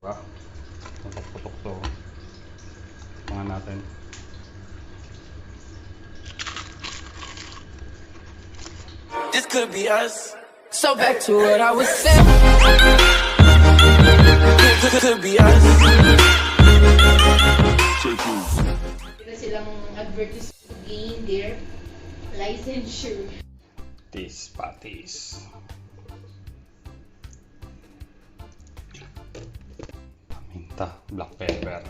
Diba? Putok-putok to. Mga natin. This could be us. So back to what I was saying. Could be us. Kita silang advertise to gain their licensure. Patis, patis. Paminta, black pepper.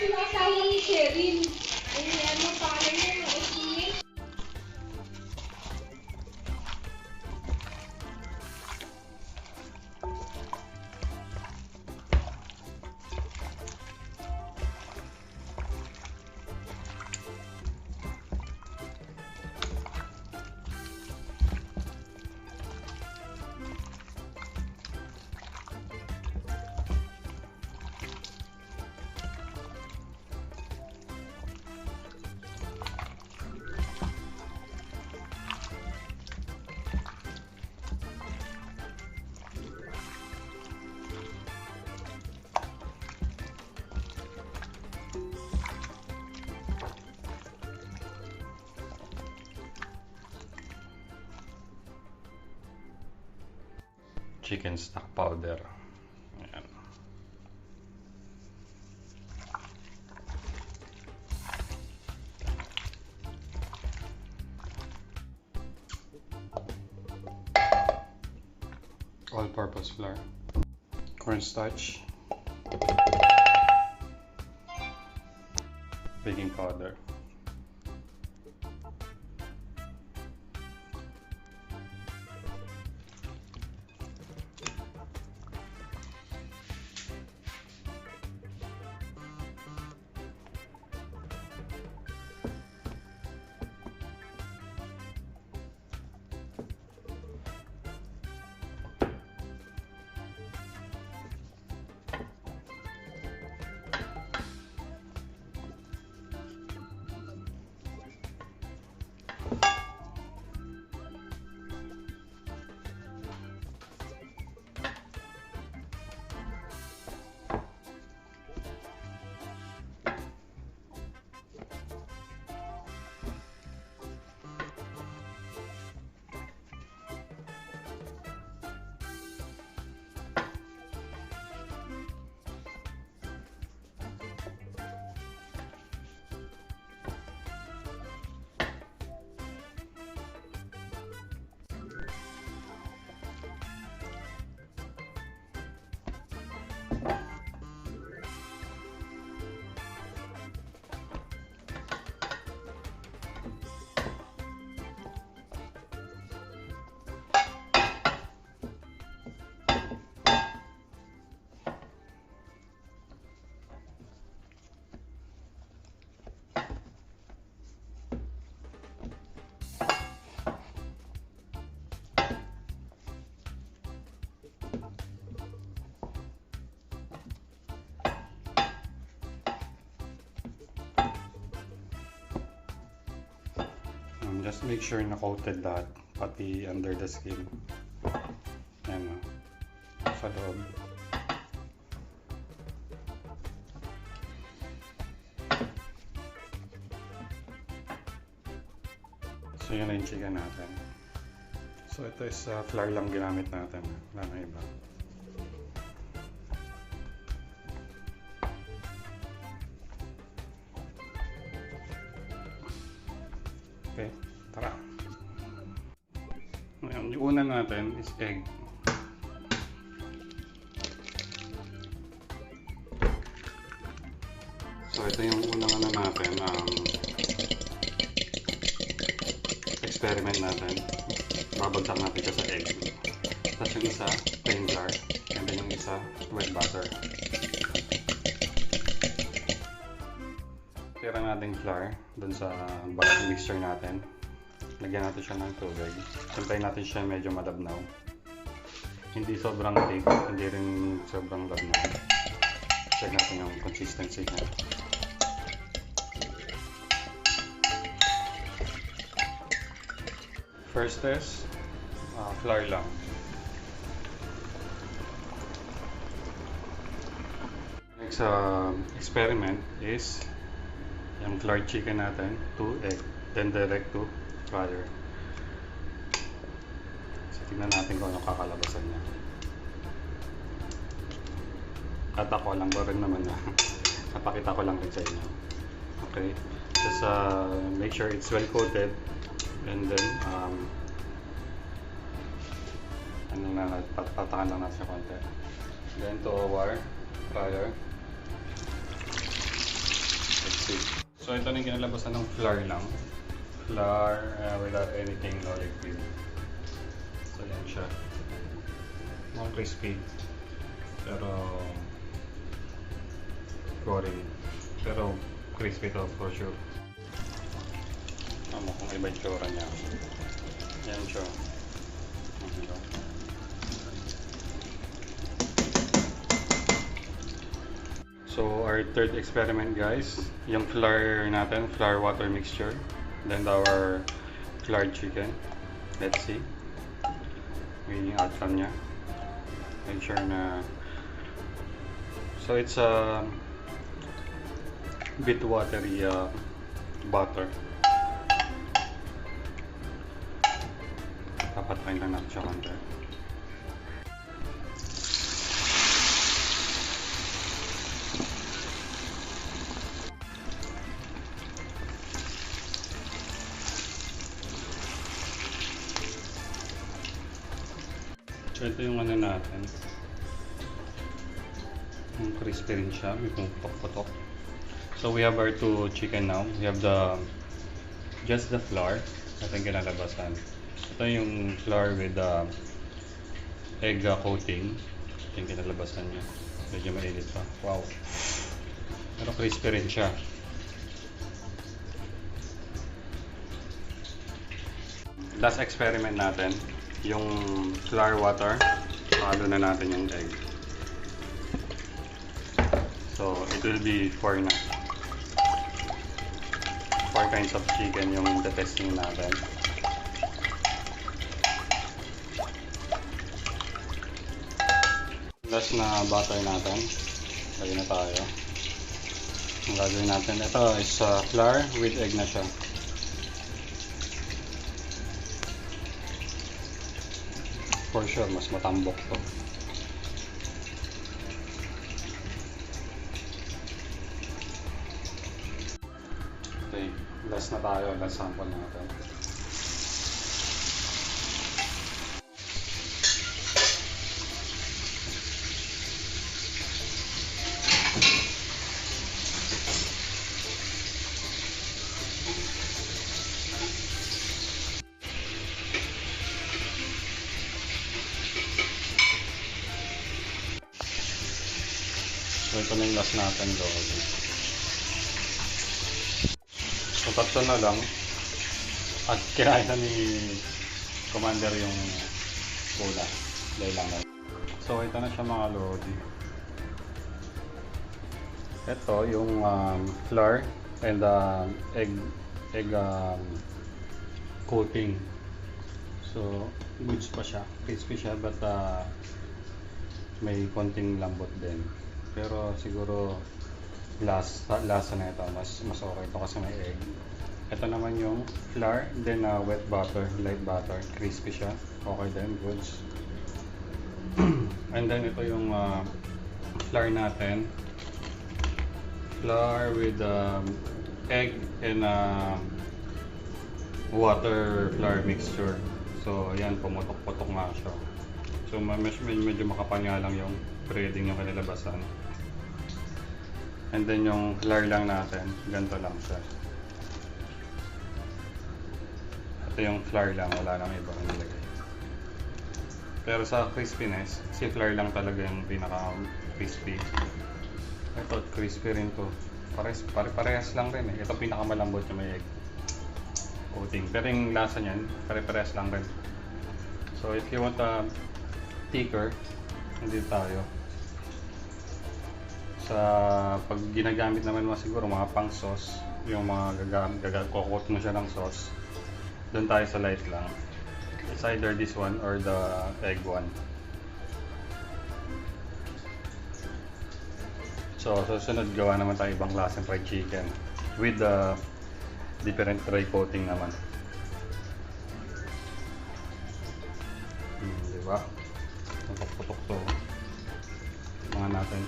Sila asawa ni Sheryl. Ay, ano pangalan niya? Osmiel? Chicken stock powder. Ayan. All-purpose flour. Cornstarch. Baking powder. Just make sure na coated lahat, pati under the skin. Ayan o. Sa loob. So yun na yung chicken natin. So ito is flour lang ginamit natin. Wala na iba. Okay, tara. Ngayon, yung una natin is egg. So ito yung unang ano natin, experiment natin. Babagsak natin siya sa egg. Tapos yung isa, plain flour. And then yung isa, wet butter. Tira natin flour dun sa balat mixture natin. Lagyan natin siya ng tubig. Hintayin natin siya medyo malabnaw. Hindi sobrang thick, hindi rin sobrang labnaw. Check natin yung consistency niya. First test, flour lang. Next experiment is yung flour chicken natin to egg, then direct to fryer. So tingnan natin kung anong kakalabasan niya. At ako lang ko rin naman na napakita ko lang rin sa inyo. Okay, just make sure it's well coated. And then, patakan lang natin siya konti. Then to our fryer. Let's see. So ito na yung kinalabasan ng flour lang. Flour without anything, no liquid. So yan siya. More crispy. Pero boring. Pero crispy to for sure. Ano kung iba yung tsura niya. Yan siya. So our third experiment guys, yung flour natin, flour water mixture. Then our flour chicken. Let's see. Yung outcome niya. Make sure na so it's a bit watery butter. Papatayin lang natin siya konti. So ito yung ano natin. Yung crispy rin siya, may putok-putok. So we have our two chicken now. We have just the flour. Ito yung kinalabasan. Ito yung flour with egg coating. Ito yung kinalabasan niya. Medyo mainit pa. Wow. Pero crispy rin siya. Last experiment natin. Yung flour water. Halo na natin yung egg. So it will be 4 na. 4 kinds of chicken yung testing natin. Last na butter natin. Lagyan na tayo. Ang gagawin natin, ito is flour with egg na siya. For sure, mas matambok to. Okay, last na tayo. Last sample natin. So ito na yung last natin doon. So tatlo na lang. At kinain na ni Commander yung bola. Dahil lang na. So ito na siya mga lodi. Ito yung flour and egg coating. So goods pa siya. Crispy siya but may konting lambot din. Pero siguro lasa na ito, mas okay ito kasi may egg. Ito naman yung flour, then wet butter, light butter, crispy siya, okay din, goods. And then ito yung flour natin, flour with egg and water flour mixture. So ayan, pumutok-putok nga siya. So medyo makapanya lang yung breading yung kinalabasan. And then yung flour lang natin, ganito lang siya. Ito yung flour lang, wala nang ibang nilagay. Pero sa crispiness, si flour lang talaga yung pinaka-crispy. Ito, crispy rin to. Pare-parehas lang rin eh. Ito pinakamalambot yung may egg coating. Pero yung lasa niyan, pare-parehas lang rin. So if you want a thicker, hindi tayo. Sa pag ginagamit naman mo siguro mga pang sauce, yung mga kokot mo siya ng sauce, doon tayo sa light lang. It's either this one or the egg one. So susunod gawa naman tayo ibang klaseng fried chicken with the different dry coating naman. Diba? Putok-putok to. Mga natin.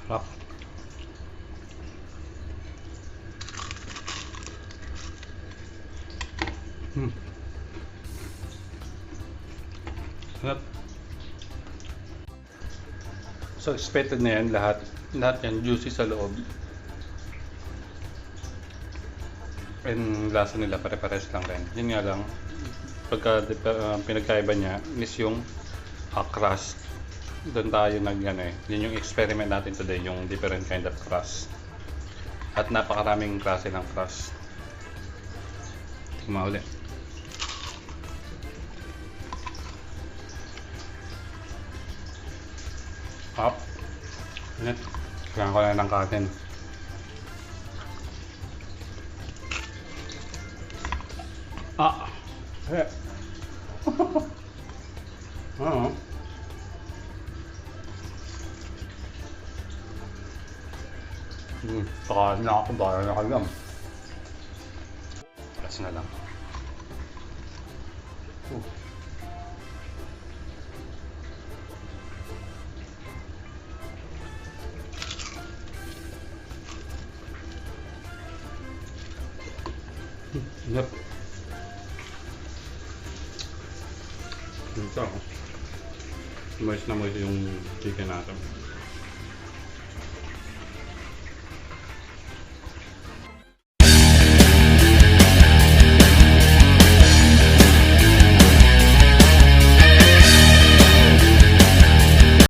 Sarap. Sarap. So expected na yan lahat. Lahat yan juicy sa loob. And lasa nila pare-pares lang rin. Yun nga lang, pagka pinagkaiba niya is yung crust. Doon tayo yun yung experiment natin today, yung different kind of crust. At napakaraming klase ng crust. Tingnan ulit. Up. Ulit. Kailangan ko na ng kanin. Hey. Oo. Saka nakakabara na kayo. Plus na lang. Yep. Ito. Moist na moist yung chicken natin.